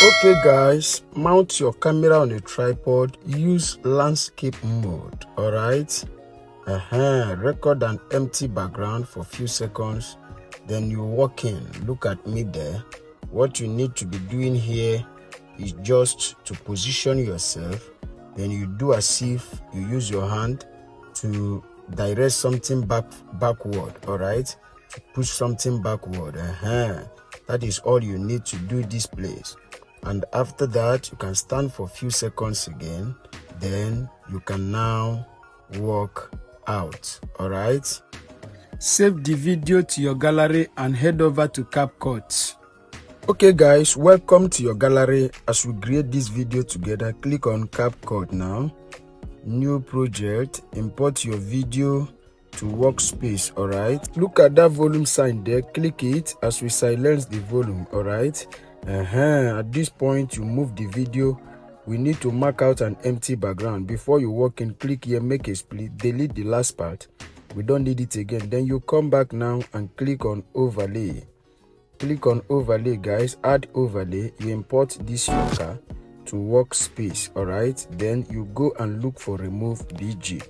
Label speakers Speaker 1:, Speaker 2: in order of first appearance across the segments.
Speaker 1: Okay guys, mount your camera on a tripod, use landscape mode. All right, record an empty background for a few seconds, then you walk in. Look at me there. What you need to be doing here is just to position yourself, then you do as if you use your hand to direct something backward. All right, to push something backward. That is all you need to do this place. And after that, you can stand for a few seconds again, then you can now walk out. All right, save the video to your gallery and head over to CapCut. Okay guys, welcome to your gallery. As we create this video together, click on CapCut now, new project, import your video to workspace. All right, look at that volume sign there, click it as we silence the volume. All right, at this point you move the video. We need to mark out an empty background. Before you walk in, click here, make a split, delete the last part, we don't need it again. Then you come back now and click on overlay. Click on overlay guys, add overlay, you import this yoga to workspace. All right, then you go and look for remove BG.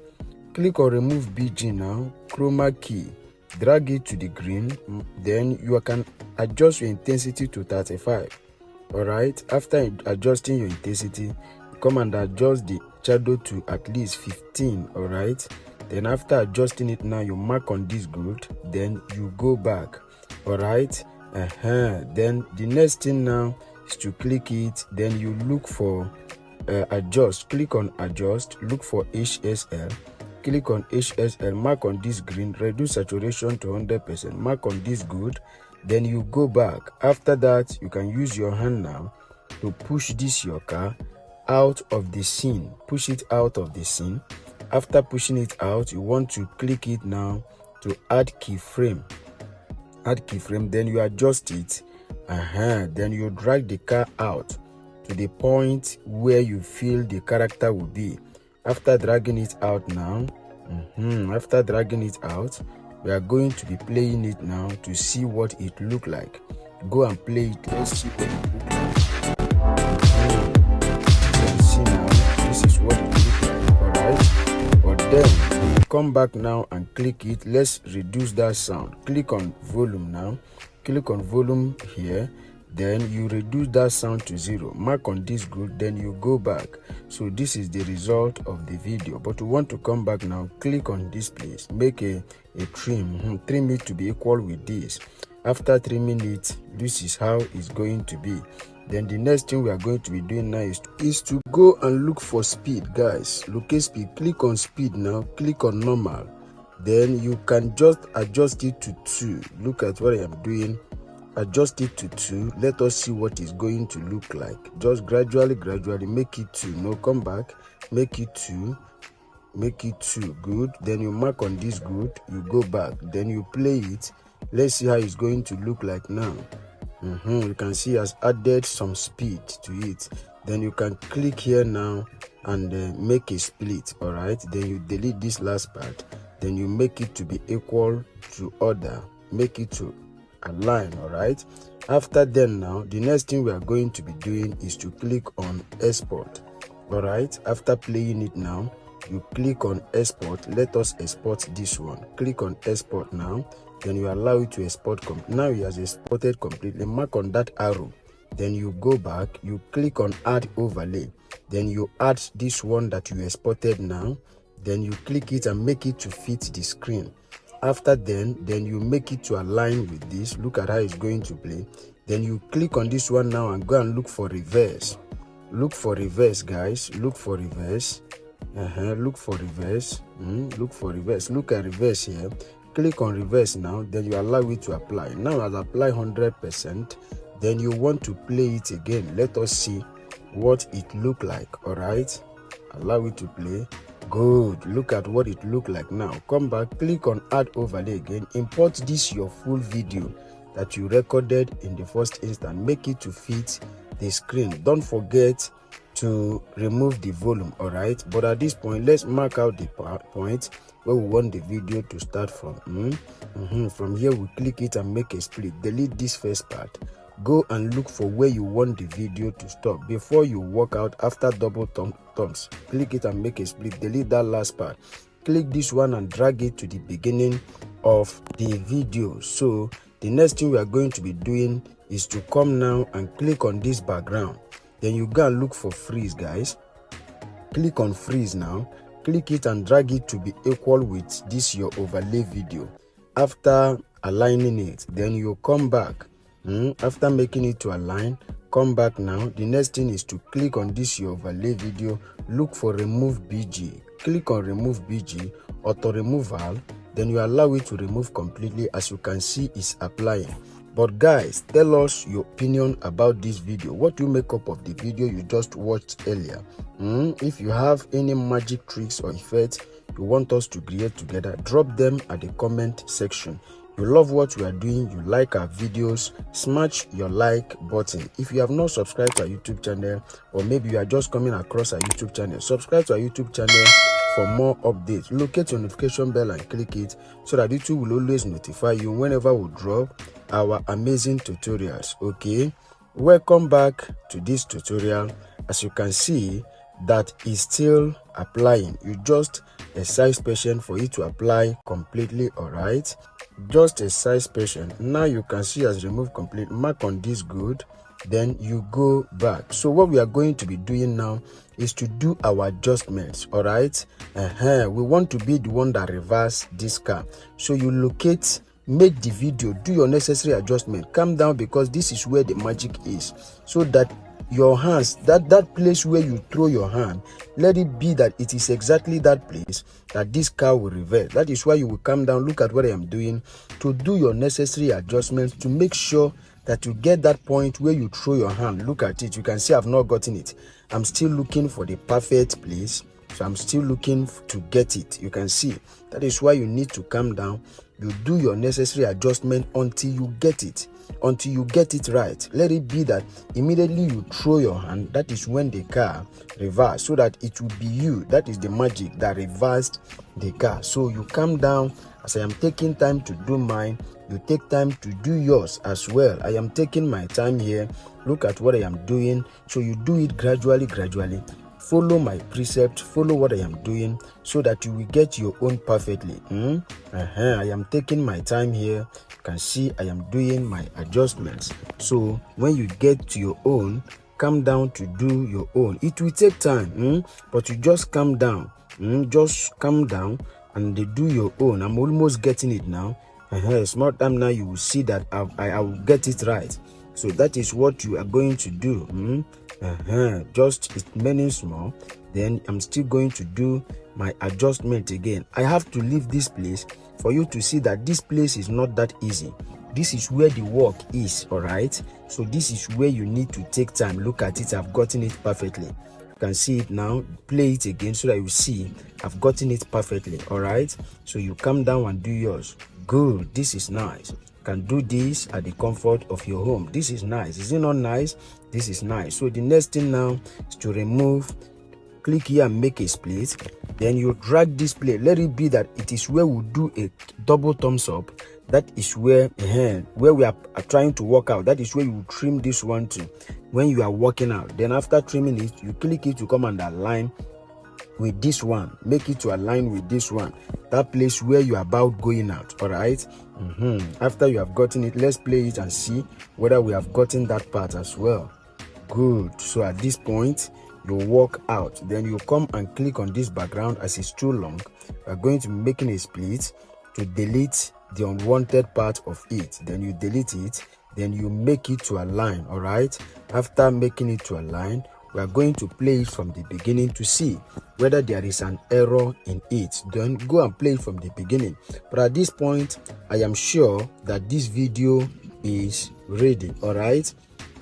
Speaker 1: Click on remove BG now, chroma key, drag it to the green, then you can adjust your intensity to 35. All right, after adjusting your intensity, come and adjust the shadow to at least 15. All right, then after adjusting it now, you mark on this grid, then you go back. All right, then the next thing now is to click it, then you look for adjust. Click on adjust, look for HSL, click on HSL, mark on this green, reduce saturation to 100%, mark on this good, then you go back. After that, you can use your hand now to push this your car out of the scene, push it out of the scene. After pushing it out, you want to click it now to add keyframe, then you adjust it, then you drag the car out to the point where you feel the character will be. After dragging it out now, after dragging it out, we are going to be playing it now to see what it look like. Go and play it, let's see what it look like. You can see now, this is what it look like. All right, but then come back now and click it. Let's reduce that sound. Click on volume now, click on volume here, then you reduce that sound to 0, mark on this group, then you go back. So this is the result of the video, but we want to come back now. Click on this place, make a trim, trim it to be equal with this. After trimming it, this is how it's going to be. Then the next thing we are going to be doing now is to go and look for speed. Guys, locate speed, click on speed now, click on normal, then you can just adjust it to 2. Look at what I am doing, adjust it to 2. Let us see what it's going to look like. Just gradually make it 2. No, come back, make it 2, make it 2. Good, then you mark on this good, you go back, then you play it. Let's see how it's going to look like now. You can see it has added some speed to it. Then you can click here now and make a split. All right, then you delete this last part, then you make it to be equal to other, make it to align. All right, after then now the next thing we are going to be doing is to click on export. All right, after playing it now, you click on export. Let us export this one. Click on export now, then you allow it to export. Now it has exported completely. Mark on that arrow, then you go back, you click on add overlay, then you add this one that you exported now, then you click it and make it to fit the screen. After then you make it to align with this. Look at how it's going to play. Then you click on this one now and go and look for reverse. Look for reverse guys, look for reverse. Look for reverse, look for reverse, look at reverse here. Click on reverse now, then you allow it to apply. Now I'll apply 100%, then you want to play it again. Let us see what it look like. All right, allow it to play. Good, look at what it look like now. Come back, click on add overlay again, import this your full video that you recorded in the first instance, make it to fit the screen. Don't forget to remove the volume. All right, but at this point let's mark out the point where we want the video to start from. From here we click it and make a split, delete this first part, go and look for where you want the video to stop. Before you walk out, after double thumbs, click it and make a split. Delete that last part. Click this one and drag it to the beginning of the video. So the next thing we are going to be doing is to come now and click on this background. Then you go and look for freeze, guys. Click on freeze now. Click it and drag it to be equal with this your overlay video. After aligning it, then you come back. After making it to align, come back now. The next thing is to click on this your overlay video. Look for remove BG. Click on remove BG, auto removal. Then you allow it to remove completely. As you can see, it's applying. But guys, tell us your opinion about this video. What do you make up of the video you just watched earlier? If you have any magic tricks or effects you want us to create together, drop them at the comment section. You love what we are doing, you like our videos, smash your like button. If you have not subscribed to our YouTube channel, or maybe you are just coming across our YouTube channel, subscribe to our YouTube channel for more updates. Locate your notification bell and click it so that YouTube will always notify you whenever we drop our amazing tutorials. Okay, welcome back to this tutorial. As you can see, that is still applying. You just a size patient for it to apply completely. All right, just a size patient. Now you can see as remove complete. Mark on this good, then you go back. So what we are going to be doing now is to do our adjustments. All right, we want to be the one that reverse this car. So you locate, make the video, do your necessary adjustment, calm down, because this is where the magic is. So that your hands, that place where you throw your hand, let it be that it is exactly that place that this car will reverse. That is why you will come down, look at what I am doing, to do your necessary adjustments to make sure that you get that point where you throw your hand. Look at it. You can see I've not gotten it. I'm still looking for the perfect place. So I'm still looking to get it. You can see that is why you need to calm down. You do your necessary adjustment until you get it. Until you get it right. Let it be that immediately you throw your hand, that is when the car reverse, so that it will be you. That is the magic that reversed the car. So you calm down. As I am taking time to do mine, you take time to do yours as well. I am taking my time here. Look at what I am doing. So you do it gradually. Follow my precept, follow what I am doing, so that you will get your own perfectly. I am taking my time here. You can see I am doing my adjustments. So when you get to your own, calm down to do your own. It will take time, but you just calm down. Just calm down and they do your own. I'm almost getting it now. Small time now, you will see that I will get it right. So that is what you are going to do. Just it's many small. Then I'm still going to do my adjustment again. I have to leave this place for you to see that this place is not that easy. This is where the work is. All right, so this is where you need to take time. Look at it. I've gotten it perfectly. You can see it now. Play it again so that you see I've gotten it perfectly. All right, so you come down and do yours. Good. This is nice. Can do this at the comfort of your home. This is nice. Is it not nice? This is nice. So the next thing now is to remove. Click here and make a split. Then you drag this plate. Let it be that it is where we do a double thumbs up. That is where we are trying to work out. That is where you trim this one too when you are working out. Then after trimming it, you click it to come and align with this one. Make it to align with this one, that place where you are about going out. All right, after you have gotten it, let's play it and see whether we have gotten that part as well. Good. So at this point you walk out, then you come and click on this background. As it's too long, we are going to be making a split to delete the unwanted part of it. Then you delete it, then you make it to align. All right, after making it to align, we are going to play it from the beginning to see whether there is an error in it. Then go and play it from the beginning. But at this point, I am sure that this video is ready. All right,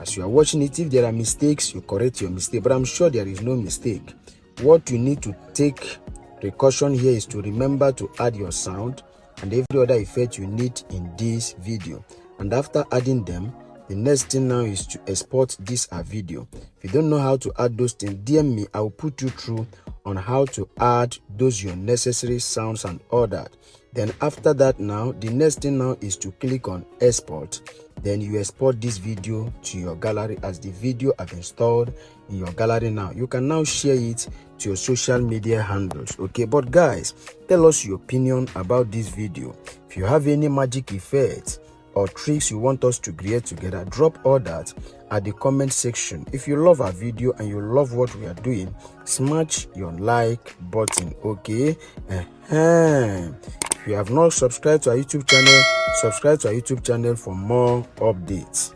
Speaker 1: as you are watching it, if there are mistakes, you correct your mistake, but I'm sure there is no mistake. What you need to take precaution here is to remember to add your sound and every other effect you need in this video. And after adding them, the next thing now is to export this video. If you don't know how to add those things, DM me. I will put you through on how to add those your necessary sounds and all that. Then after that, now the next thing now is to click on export. Then you export this video to your gallery as the video I've installed in your gallery. Now you can now share it to your social media handles. Okay, but guys, tell us your opinion about this video. If you have any magic effects or tricks you want us to create together, drop all that at the comment section. If you love our video and you love what we are doing, smash your like button. Okay, if you have not subscribed to our YouTube channel, subscribe to our YouTube channel for more updates.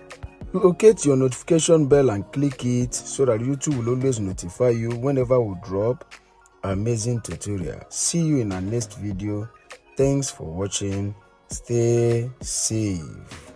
Speaker 1: Locate your notification bell and click it so that YouTube will always notify you whenever we drop amazing tutorial. See you in our next video. Thanks for watching. Stay safe.